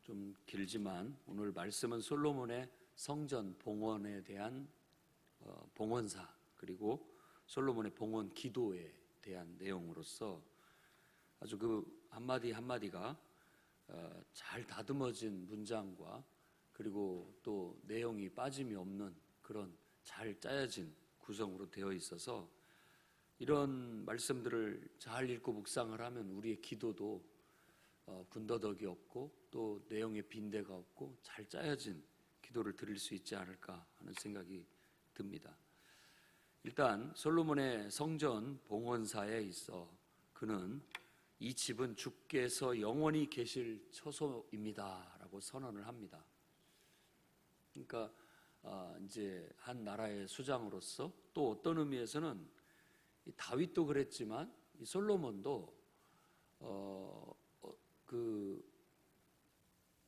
좀 길지만 오늘 말씀은 솔로몬의 성전 봉헌에 대한 봉헌사, 그리고 솔로몬의 봉헌 기도에 대한 내용으로서 아주 그 한마디 한마디가 잘 다듬어진 문장과 그리고 또 내용이 빠짐이 없는 그런 잘 짜여진 구성으로 되어 있어서 이런 말씀들을 잘 읽고 묵상을 하면 우리의 기도도 군더더기 없고 또 내용에 빈대가 없고 잘 짜여진 기도를 드릴 수 있지 않을까 하는 생각이 듭니다. 일단 솔로몬의 성전 봉헌사에 있어 그는 이 집은 주께서 영원히 계실 처소입니다 라고 선언을 합니다. 그러니까 이제 한 나라의 수장으로서 또 어떤 의미에서는 이 다윗도 그랬지만 이 솔로몬도 그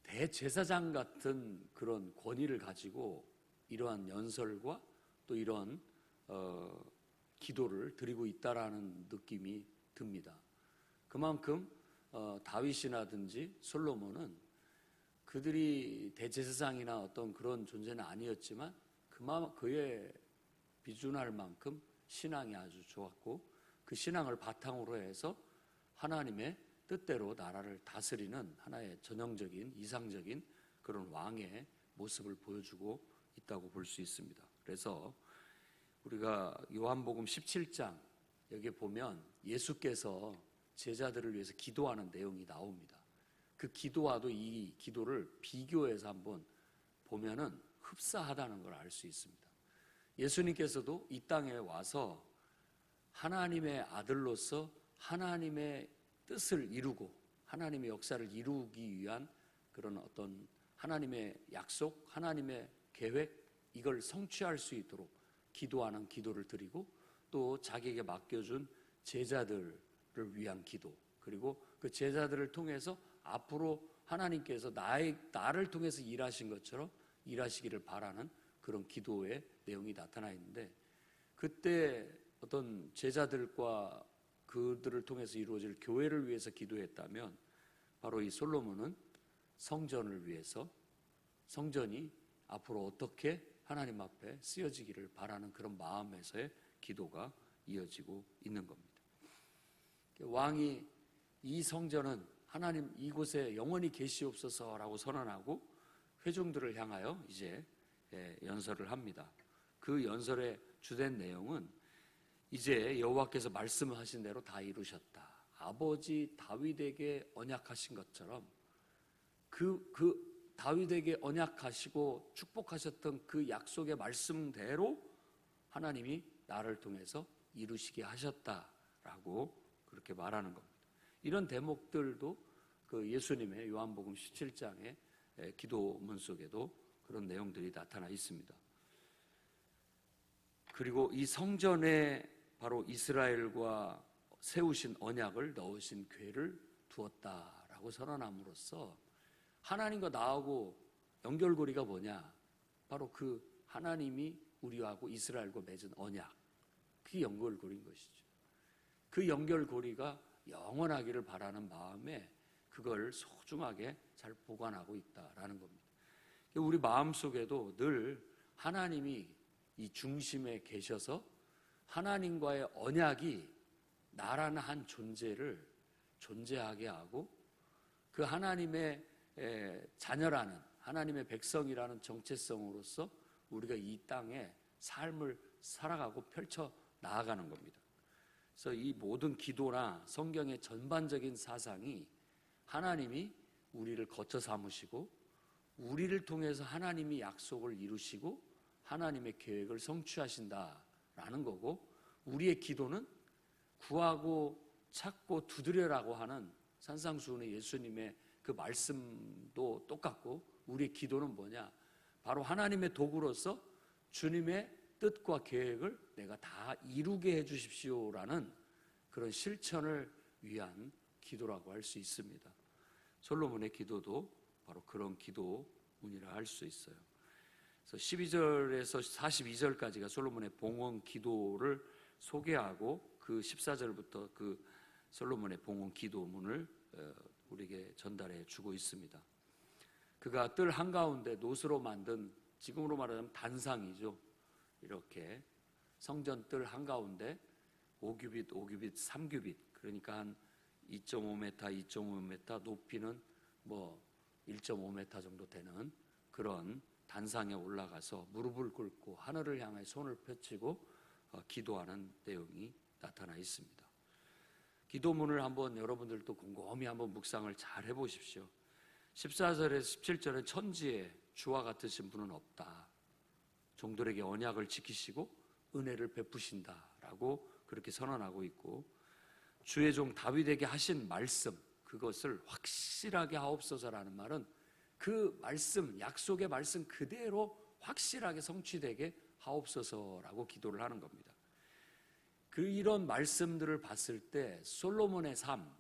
대제사장 같은 그런 권위를 가지고 이러한 연설과 또 이런 기도를 드리고 있다라는 느낌이 듭니다. 그만큼 다윗이라든지 솔로몬은 그들이 대제사장이나 어떤 그런 존재는 아니었지만 그에 비준할 만큼 신앙이 아주 좋았고 그 신앙을 바탕으로 해서 하나님의 뜻대로 나라를 다스리는 하나의 전형적인 이상적인 그런 왕의 모습을 보여주고 있다고 볼 수 있습니다. 그래서 우리가 요한복음 17장 여기에 보면 예수께서 제자들을 위해서 기도하는 내용이 나옵니다. 그 기도와도 이 기도를 비교해서 한번 보면은 흡사하다는 걸 알 수 있습니다. 예수님께서도 이 땅에 와서 하나님의 아들로서 하나님의 뜻을 이루고 하나님의 역사를 이루기 위한 그런 어떤 하나님의 약속, 하나님의 계획, 이걸 성취할 수 있도록 기도하는 기도를 드리고 또 자기에게 맡겨준 제자들을 위한 기도, 그리고 그 제자들을 통해서 앞으로 하나님께서 나를 통해서 일하신 것처럼 일하시기를 바라는 그런 기도의 내용이 나타나 있는데, 그때 어떤 제자들과 그들을 통해서 이루어질 교회를 위해서 기도했다면 바로 이 솔로몬은 성전을 위해서, 성전이 앞으로 어떻게 하나님 앞에 쓰여지기를 바라는 그런 마음에서의 기도가 이어지고 있는 겁니다. 왕이 이 성전은 하나님 이곳에 영원히 계시옵소서라고 선언하고 회중들을 향하여 이제 연설을 합니다. 그 연설의 주된 내용은 이제 여호와께서 말씀하신 대로 다 이루셨다. 아버지 다윗에게 언약하신 것처럼 그 다윗에게 언약하시고 축복하셨던 그 약속의 말씀대로 하나님이 나를 통해서 이루시게 하셨다라고 그렇게 말하는 겁니다. 이런 대목들도 그 예수님의 요한복음 17장의 기도문 속에도 그런 내용들이 나타나 있습니다. 그리고 이 성전에 바로 이스라엘과 세우신 언약을 넣으신 궤를 두었다라고 선언함으로써 하나님과 나하고 연결고리가 뭐냐? 바로 그 하나님이 우리하고 이스라엘과 맺은 언약, 그게 연결고리인 것이죠. 그 연결고리가 영원하기를 바라는 마음에 그걸 소중하게 잘 보관하고 있다라는 겁니다. 우리 마음속에도 늘 하나님이 이 중심에 계셔서 하나님과의 언약이 나라는 한 존재를 존재하게 하고 그 하나님의 자녀라는, 하나님의 백성이라는 정체성으로서 우리가 이 땅에 삶을 살아가고 펼쳐 나아가는 겁니다. 그래서 이 모든 기도나 성경의 전반적인 사상이 하나님이 우리를 거처 삼으시고 우리를 통해서 하나님이 약속을 이루시고 하나님의 계획을 성취하신다라는 거고, 우리의 기도는 구하고 찾고 두드려라고 하는 산상수훈의 예수님의 그 말씀도 똑같고, 우리의 기도는 뭐냐? 바로 하나님의 도구로서 주님의 뜻과 계획을 내가 다 이루게 해 주십시오라는 그런 실천을 위한 기도라고 할 수 있습니다. 솔로몬의 기도도 바로 그런 기도문이라 할 수 있어요. 그래서 12절에서 42절까지가 솔로몬의 봉헌 기도를 소개하고 그 14절부터 그 솔로몬의 봉헌 기도문을 우리에게 전달해 주고 있습니다. 그가 뜰 한가운데 노스로 만든, 지금으로 말하자면 단상이죠. 이렇게 성전 뜰 한가운데 5규빗, 5규빗, 3규빗, 그러니까 한 2.5m, 2.5m, 높이는 뭐 1.5m 정도 되는 그런 단상에 올라가서 무릎을 꿇고 하늘을 향해 손을 펼치고 기도하는 내용이 나타나 있습니다. 기도문을 한번 여러분들도 곰곰이 한번 묵상을 잘 해보십시오. 14절에서 17절에 천지에 주와 같으신 분은 없다. 종들에게 언약을 지키시고 은혜를 베푸신다라고 그렇게 선언하고 있고, 주의 종 다윗에게 하신 말씀, 그것을 확실하게 하옵소서라는 말은 그 말씀, 약속의 말씀 그대로 확실하게 성취되게 하옵소서라고 기도를 하는 겁니다. 이런 말씀들을 봤을 때 솔로몬의 삶,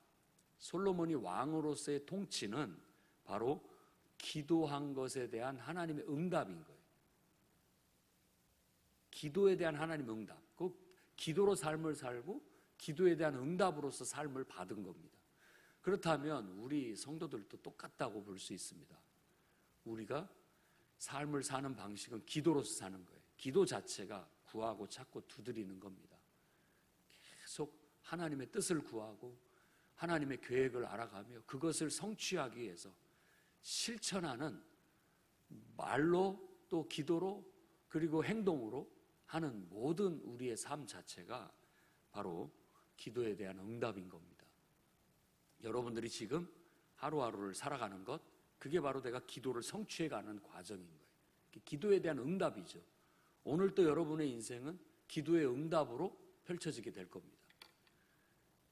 솔로몬이 왕으로서의 통치는 바로 기도한 것에 대한 하나님의 응답인 거예요. 기도에 대한 하나님의 응답, 그 기도로 삶을 살고 기도에 대한 응답으로서 삶을 받은 겁니다. 그렇다면 우리 성도들도 똑같다고 볼 수 있습니다. 우리가 삶을 사는 방식은 기도로서 사는 거예요. 기도 자체가 구하고 찾고 두드리는 겁니다. 계속 하나님의 뜻을 구하고 하나님의 계획을 알아가며 그것을 성취하기 위해서 실천하는, 말로 또 기도로 그리고 행동으로 하는 모든 우리의 삶 자체가 바로 기도에 대한 응답인 겁니다. 여러분들이 지금 하루하루를 살아가는 것, 그게 바로 내가 기도를 성취해가는 과정인 거예요. 기도에 대한 응답이죠. 오늘 또 여러분의 인생은 기도의 응답으로 펼쳐지게 될 겁니다.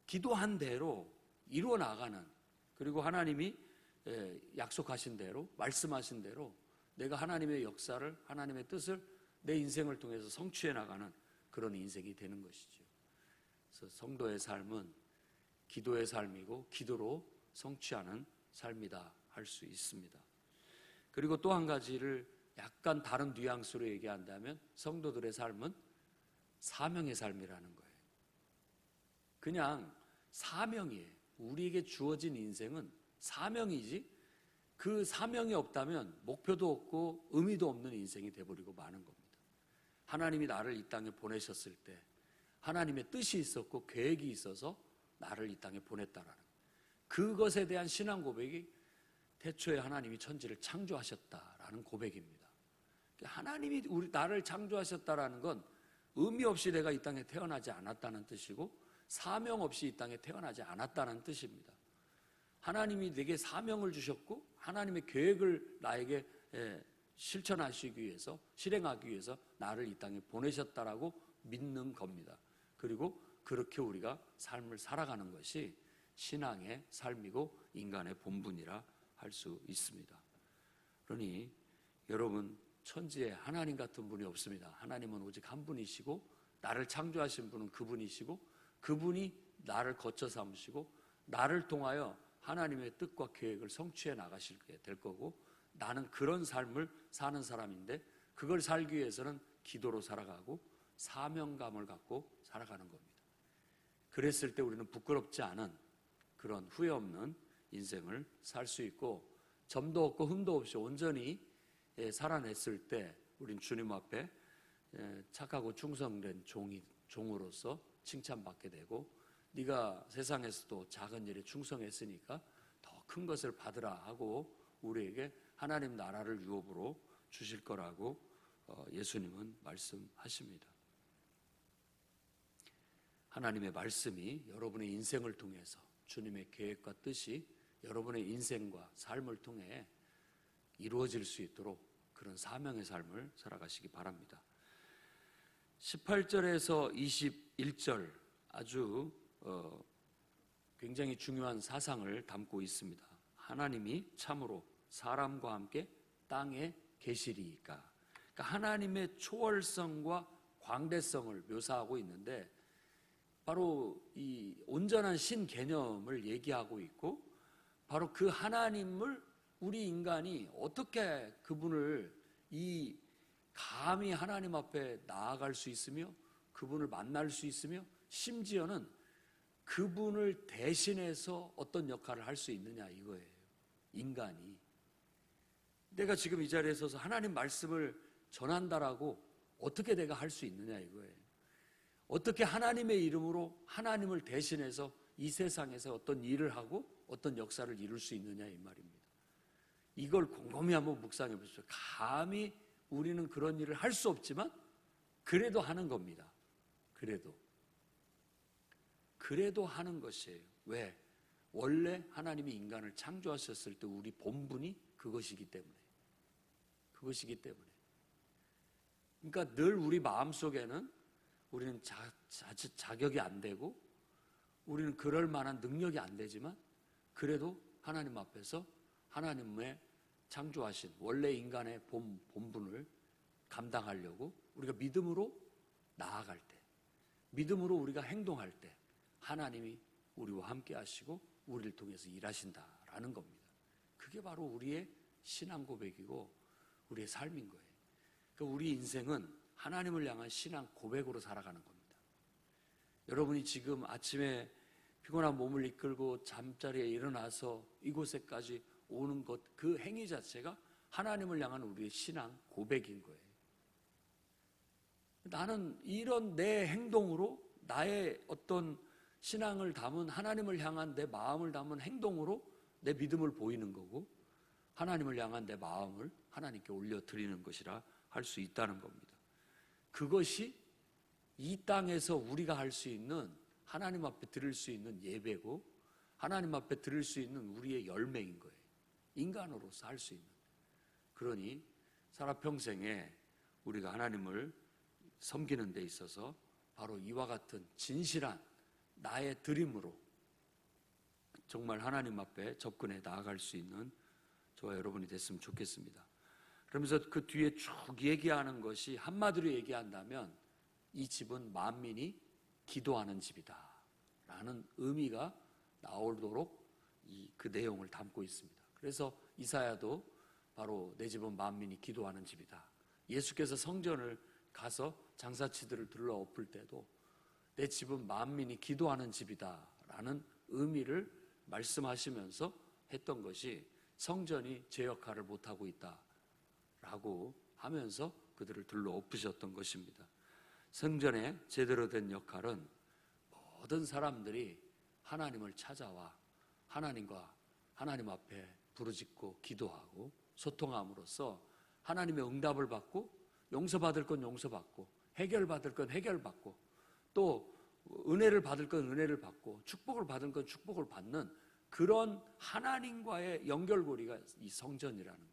기도한 대로 이루어 나가는, 그리고 하나님이 약속하신 대로, 말씀하신 대로 내가 하나님의 역사를, 하나님의 뜻을 내 인생을 통해서 성취해 나가는 그런 인생이 되는 것이죠. 그래서 성도의 삶은 기도의 삶이고 기도로 성취하는 삶이다 할 수 있습니다. 그리고 또 한 가지를 약간 다른 뉘앙스로 얘기한다면 성도들의 삶은 사명의 삶이라는 거예요. 그냥 사명이에요. 우리에게 주어진 인생은 사명이지, 그 사명이 없다면 목표도 없고 의미도 없는 인생이 돼버리고 마는 겁니다. 하나님이 나를 이 땅에 보내셨을 때 하나님의 뜻이 있었고 계획이 있어서 나를 이 땅에 보냈다라는 거예요. 그것에 대한 신앙 고백이 태초에 하나님이 천지를 창조하셨다라는 고백입니다. 하나님이 나를 창조하셨다라는 건 의미 없이 내가 이 땅에 태어나지 않았다는 뜻이고 사명 없이 이 땅에 태어나지 않았다는 뜻입니다. 하나님이 내게 사명을 주셨고 하나님의 계획을 나에게 실천하시기 위해서, 실행하기 위해서 나를 이 땅에 보내셨다라고 믿는 겁니다. 그리고 그렇게 우리가 삶을 살아가는 것이 신앙의 삶이고 인간의 본분이라 할 수 있습니다. 그러니 여러분, 천지에 하나님 같은 분이 없습니다. 하나님은 오직 한 분이시고 나를 창조하신 분은 그분이시고 그분이 나를 거쳐 삼으시고 나를 통하여 하나님의 뜻과 계획을 성취해 나가시게 될 거고, 나는 그런 삶을 사는 사람인데 그걸 살기 위해서는 기도로 살아가고 사명감을 갖고 살아가는 겁니다. 그랬을 때 우리는 부끄럽지 않은 그런 후회 없는 인생을 살 수 있고, 점도 없고 흠도 없이 온전히 살아냈을 때 우린 주님 앞에 착하고 충성된 종으로서 칭찬받게 되고, 네가 세상에서도 작은 일에 충성했으니까 더 큰 것을 받으라 하고 우리에게 하나님 나라를 유업으로 주실 거라고 예수님은 말씀하십니다. 하나님의 말씀이 여러분의 인생을 통해서 주님의 계획과 뜻이 여러분의 인생과 삶을 통해 이루어질 수 있도록 그런 사명의 삶을 살아가시기 바랍니다. 18절에서 21절 아주 굉장히 중요한 사상을 담고 있습니다. 하나님이 참으로 사람과 함께 땅에 계시리이까. 그러니까 하나님의 초월성과 광대성을 묘사하고 있는데 바로 이 온전한 신 개념을 얘기하고 있고, 바로 그 하나님을 우리 인간이 어떻게 그분을 감히 하나님 앞에 나아갈 수 있으며 그분을 만날 수 있으며 심지어는 그분을 대신해서 어떤 역할을 할 수 있느냐 이거예요. 인간이 내가 지금 이 자리에 서서 하나님 말씀을 전한다라고 어떻게 내가 할 수 있느냐 이거예요. 어떻게 하나님의 이름으로 하나님을 대신해서 이 세상에서 어떤 일을 하고 어떤 역사를 이룰 수 있느냐 이 말입니다. 이걸 곰곰이 한번 묵상해 보십시오. 감히 우리는 그런 일을 할 수 없지만 그래도 하는 겁니다. 그래도 하는 것이에요. 왜? 원래 하나님이 인간을 창조하셨을 때 우리 본분이 그것이기 때문에. 그러니까 늘 우리 마음속에는 우리는 자격이 안 되고 우리는 그럴 만한 능력이 안 되지만 그래도 하나님 앞에서 하나님의 창조하신 원래 인간의 본분을 감당하려고 우리가 믿음으로 나아갈 때, 믿음으로 우리가 행동할 때 하나님이 우리와 함께 하시고 우리를 통해서 일하신다라는 겁니다. 그게 바로 우리의 신앙 고백이고 우리의 삶인 거예요. 그러니까 우리 인생은 하나님을 향한 신앙 고백으로 살아가는 겁니다. 여러분이 지금 아침에 피곤한 몸을 이끌고 잠자리에 일어나서 이곳에까지 오는 것, 그 행위 자체가 하나님을 향한 우리의 신앙 고백인 거예요. 나는 이런 내 행동으로 나의 어떤 신앙을 담은 하나님을 향한 내 마음을 담은 행동으로 내 믿음을 보이는 거고 하나님을 향한 내 마음을 하나님께 올려드리는 것이라 할 수 있다는 겁니다. 그것이 이 땅에서 우리가 할 수 있는 하나님 앞에 드릴 수 있는 예배고 하나님 앞에 드릴 수 있는 우리의 열매인 거예요. 인간으로서 할 수 있는. 그러니 살아평생에 우리가 하나님을 섬기는 데 있어서 바로 이와 같은 진실한 나의 드림으로 정말 하나님 앞에 접근해 나아갈 수 있는 저와 여러분이 됐으면 좋겠습니다. 그러면서 그 뒤에 쭉 얘기하는 것이 한마디로 얘기한다면 이 집은 만민이 기도하는 집이다 라는 의미가 나오도록 그 내용을 담고 있습니다. 그래서 이사야도 바로 내 집은 만민이 기도하는 집이다. 예수께서 성전을 가서 장사치들을 들러 엎을 때도 내 집은 만민이 기도하는 집이다 라는 의미를 말씀하시면서 했던 것이 성전이 제 역할을 못하고 있다 라고 하면서 그들을 들러 엎으셨던 것입니다. 성전의 제대로 된 역할은 모든 사람들이 하나님을 찾아와 하나님 앞에 부르짖고 기도하고 소통함으로써 하나님의 응답을 받고 용서받을 건 용서받고 해결받을 건 해결받고 또 은혜를 받을 건 은혜를 받고 축복을 받을 건 축복을 받는 그런 하나님과의 연결고리가 이 성전이라는 거예요.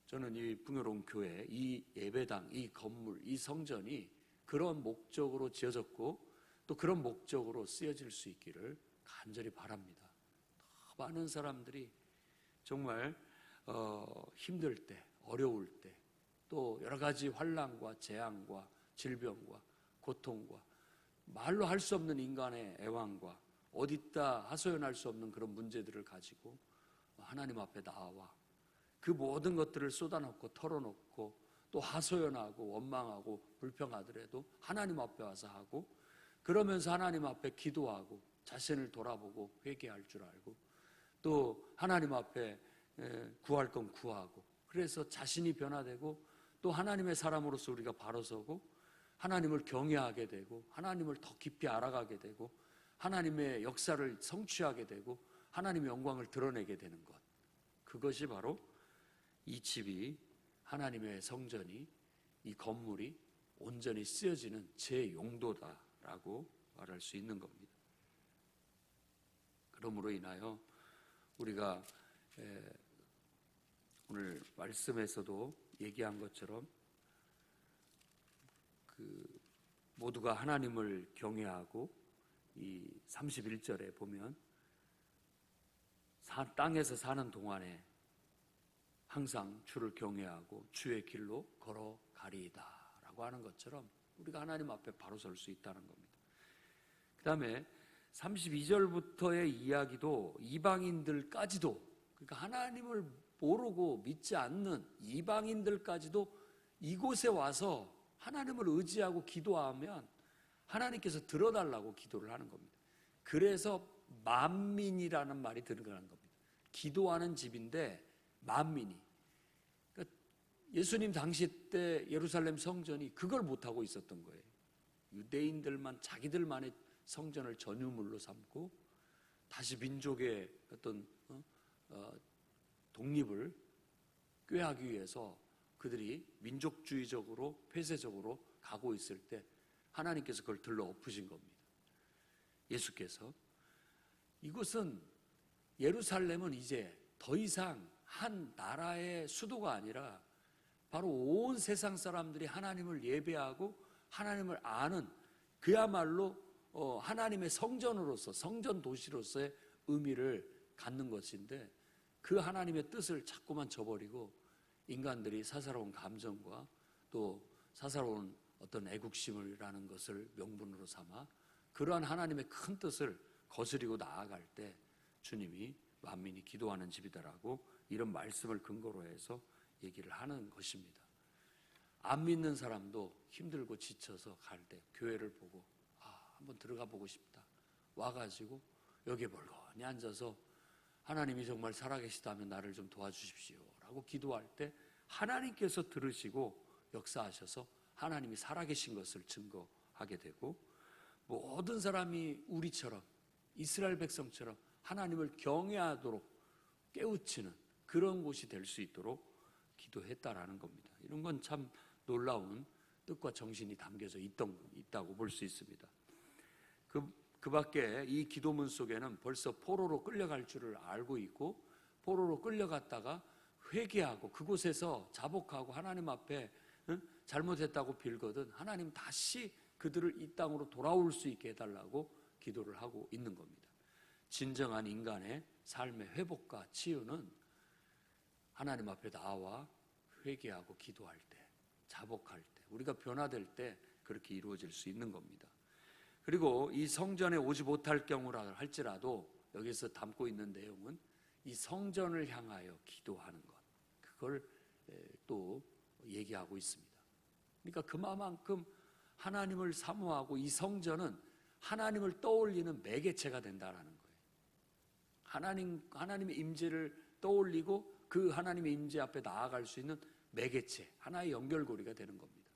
저는 이 풍요로운 교회, 이 예배당, 이 건물, 이 성전이 그런 목적으로 지어졌고 또 그런 목적으로 쓰여질 수 있기를 간절히 바랍니다. 많은 사람들이 정말 힘들 때, 어려울 때, 또 여러 가지 환난과 재앙과 질병과 고통과 말로 할 수 없는 인간의 애환과 어디다 하소연할 수 없는 그런 문제들을 가지고 하나님 앞에 나와 그 모든 것들을 쏟아놓고 털어놓고 또 하소연하고 원망하고 불평하더라도 하나님 앞에 와서 하고 그러면서 하나님 앞에 기도하고 자신을 돌아보고 회개할 줄 알고 또 하나님 앞에 구할 건 구하고 그래서 자신이 변화되고 또 하나님의 사람으로서 우리가 바로 서고 하나님을 경외하게 되고 하나님을 더 깊이 알아가게 되고 하나님의 역사를 성취하게 되고 하나님의 영광을 드러내게 되는 것, 그것이 바로 이 집이 하나님의 성전이 이 건물이 온전히 쓰여지는 제 용도다라고 말할 수 있는 겁니다. 그러므로 인하여 우리가 오늘 말씀에서도 얘기한 것처럼 모두가 하나님을 경외하고 이 31절에 보면 땅에서 사는 동안에 항상 주를 경외하고 주의 길로 걸어가리이다 라고 하는 것처럼 우리가 하나님 앞에 바로 설 수 있다는 겁니다. 그 다음에 32절부터의 이야기도 이방인들까지도, 그러니까 하나님을 모르고 믿지 않는 이방인들까지도 이곳에 와서 하나님을 의지하고 기도하면 하나님께서 들어달라고 기도를 하는 겁니다. 그래서 만민이라는 말이 들어가는 겁니다. 기도하는 집인데 만민이. 그러니까 예수님 당시 때 예루살렘 성전이 그걸 못하고 있었던 거예요. 유대인들만 자기들만의 성전을 전유물로 삼고 다시 민족의 어떤 독립을 꾀하기 위해서 그들이 민족주의적으로 폐쇄적으로 가고 있을 때 하나님께서 그걸 들러 엎으신 겁니다. 예수께서 이곳은 예루살렘은 이제 더 이상 한 나라의 수도가 아니라 바로 온 세상 사람들이 하나님을 예배하고 하나님을 아는 그야말로 하나님의 성전으로서 성전 도시로서의 의미를 갖는 것인데 그 하나님의 뜻을 자꾸만 저버리고 인간들이 사사로운 감정과 또 사사로운 어떤 애국심이라는 것을 명분으로 삼아 그러한 하나님의 큰 뜻을 거스리고 나아갈 때 주님이 만민이 기도하는 집이다라고 이런 말씀을 근거로 해서 얘기를 하는 것입니다. 안 믿는 사람도 힘들고 지쳐서 갈 때 교회를 보고 한번 들어가 보고 싶다. 와가지고 여기에 멀거니 앉아서 하나님이 정말 살아계시다면 나를 좀 도와주십시오 라고 기도할 때 하나님께서 들으시고 역사하셔서 하나님이 살아계신 것을 증거하게 되고 모든 사람이 우리처럼 이스라엘 백성처럼 하나님을 경외하도록 깨우치는 그런 곳이 될 수 있도록 기도했다라는 겁니다. 이런 건 참 놀라운 뜻과 정신이 담겨져 있다고 볼 수 있습니다. 그 밖에 이 기도문 속에는 벌써 포로로 끌려갈 줄을 알고 있고 포로로 끌려갔다가 회개하고 그곳에서 자복하고 하나님 앞에 잘못했다고 빌거든 하나님 다시 그들을 이 땅으로 돌아올 수 있게 해달라고 기도를 하고 있는 겁니다. 진정한 인간의 삶의 회복과 치유는 하나님 앞에 나와 회개하고 기도할 때, 자복할 때, 우리가 변화될 때 그렇게 이루어질 수 있는 겁니다. 그리고 이 성전에 오지 못할 경우라 할지라도 여기서 담고 있는 내용은 이 성전을 향하여 기도하는 것, 그걸 또 얘기하고 있습니다. 그러니까 그만큼 하나님을 사모하고 이 성전은 하나님을 떠올리는 매개체가 된다라는 거예요. 하나님의 임재를 떠올리고 그 하나님의 임재 앞에 나아갈 수 있는 매개체, 하나의 연결고리가 되는 겁니다.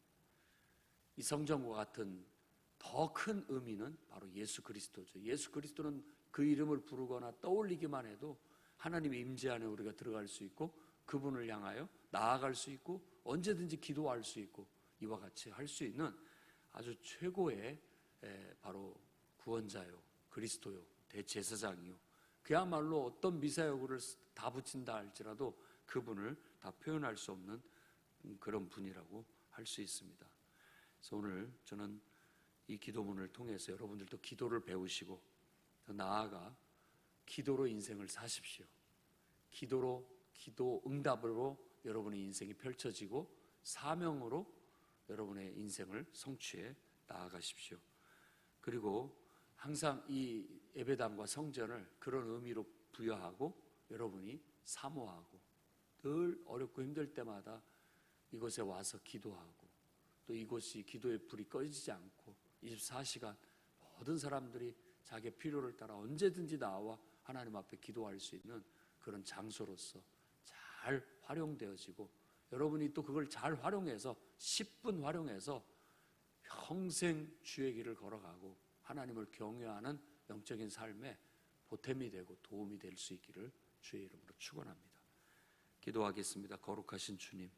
이 성전과 같은 더 큰 의미는 바로 예수 그리스도죠. 예수 그리스도는 그 이름을 부르거나 떠올리기만 해도 하나님의 임재 안에 우리가 들어갈 수 있고 그분을 향하여 나아갈 수 있고 언제든지 기도할 수 있고 이와 같이 할 수 있는 아주 최고의 바로 구원자요, 그리스도요, 대제사장이요. 그야말로 어떤 미사여구를 다 붙인다 할지라도 그분을 다 표현할 수 없는 그런 분이라고 할 수 있습니다. 그래서 오늘 저는 이 기도문을 통해서 여러분들도 기도를 배우시고 더 나아가 기도로 인생을 사십시오. 기도 응답으로 여러분의 인생이 펼쳐지고 사명으로 여러분의 인생을 성취해 나아가십시오. 그리고 항상 이 예배당과 성전을 그런 의미로 부여하고 여러분이 사모하고 늘 어렵고 힘들 때마다 이곳에 와서 기도하고 또 이곳이 기도의 불이 꺼지지 않고 24시간 모든 사람들이 자기의 필요를 따라 언제든지 나와 하나님 앞에 기도할 수 있는 그런 장소로서 잘 활용되어지고 여러분이 또 그걸 잘 활용해서 10분 활용해서 평생 주의 길을 걸어가고 하나님을 경외하는 영적인 삶에 보탬이 되고 도움이 될 수 있기를 주의 이름으로 축원합니다. 기도하겠습니다. 거룩하신 주님,